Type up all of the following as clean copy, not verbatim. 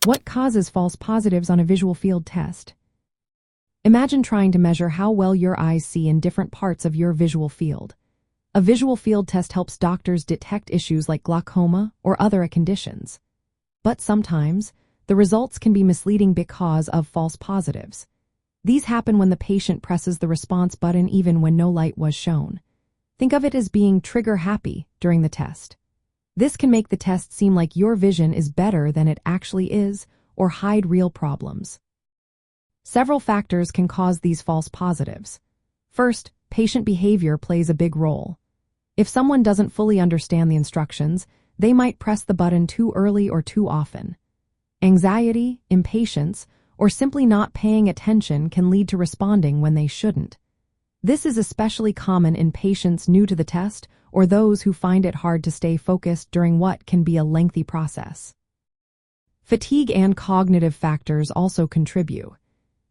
What causes false positives on a visual field test? Imagine trying to measure how well your eyes see in different parts of your visual field. A visual field test helps doctors detect issues like glaucoma or other conditions. But sometimes, the results can be misleading because of false positives. These happen when the patient presses the response button even when no light was shown. Think of it as being trigger-happy during the test. This can make the test seem like your vision is better than it actually is or hide real problems. Several factors can cause these false positives. First, patient behavior plays a big role. If someone doesn't fully understand the instructions, they might press the button too early or too often. Anxiety, impatience, or simply not paying attention can lead to responding when they shouldn't. This is especially common in patients new to the test or those who find it hard to stay focused during what can be a lengthy process. Fatigue and cognitive factors also contribute.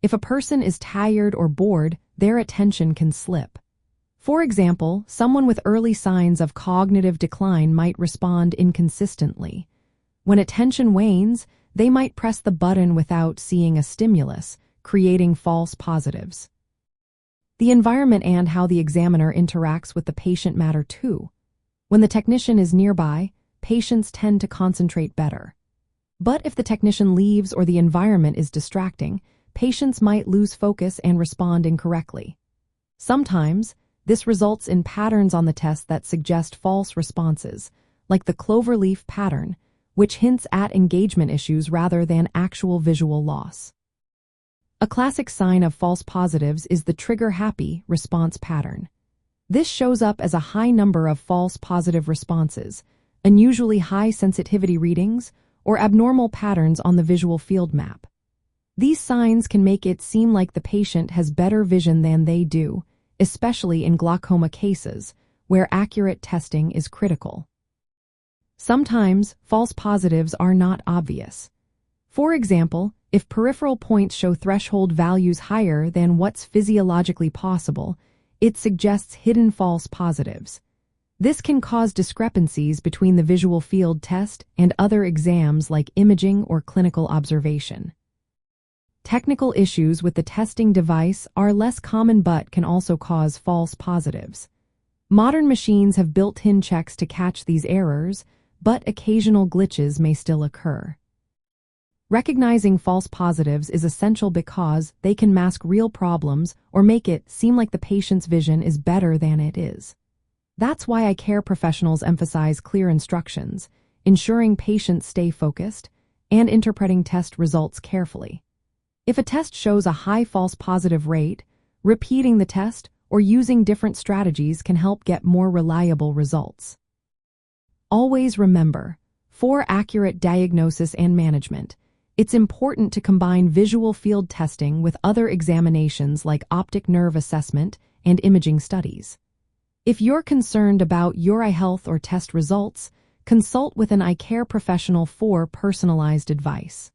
If a person is tired or bored, their attention can slip. For example, someone with early signs of cognitive decline might respond inconsistently. When attention wanes, they might press the button without seeing a stimulus, creating false positives. The environment and how the examiner interacts with the patient matter too. When the technician is nearby, patients tend to concentrate better. But if the technician leaves or the environment is distracting, patients might lose focus and respond incorrectly. Sometimes, this results in patterns on the test that suggest false responses, like the cloverleaf pattern, which hints at engagement issues rather than actual visual loss. A classic sign of false positives is the trigger-happy response pattern. This shows up as a high number of false positive responses, unusually high sensitivity readings, or abnormal patterns on the visual field map. These signs can make it seem like the patient has better vision than they do, especially in glaucoma cases, where accurate testing is critical. Sometimes, false positives are not obvious. For example, if peripheral points show threshold values higher than what's physiologically possible, it suggests hidden false positives. This can cause discrepancies between the visual field test and other exams like imaging or clinical observation. Technical issues with the testing device are less common but can also cause false positives. Modern machines have built-in checks to catch these errors, but occasional glitches may still occur. Recognizing false positives is essential because they can mask real problems or make it seem like the patient's vision is better than it is. That's why eye care professionals emphasize clear instructions, ensuring patients stay focused, and interpreting test results carefully. If a test shows a high false positive rate, repeating the test or using different strategies can help get more reliable results. Always remember, for accurate diagnosis and management, it's important to combine visual field testing with other examinations like optic nerve assessment and imaging studies. If you're concerned about your eye health or test results, consult with an eye care professional for personalized advice.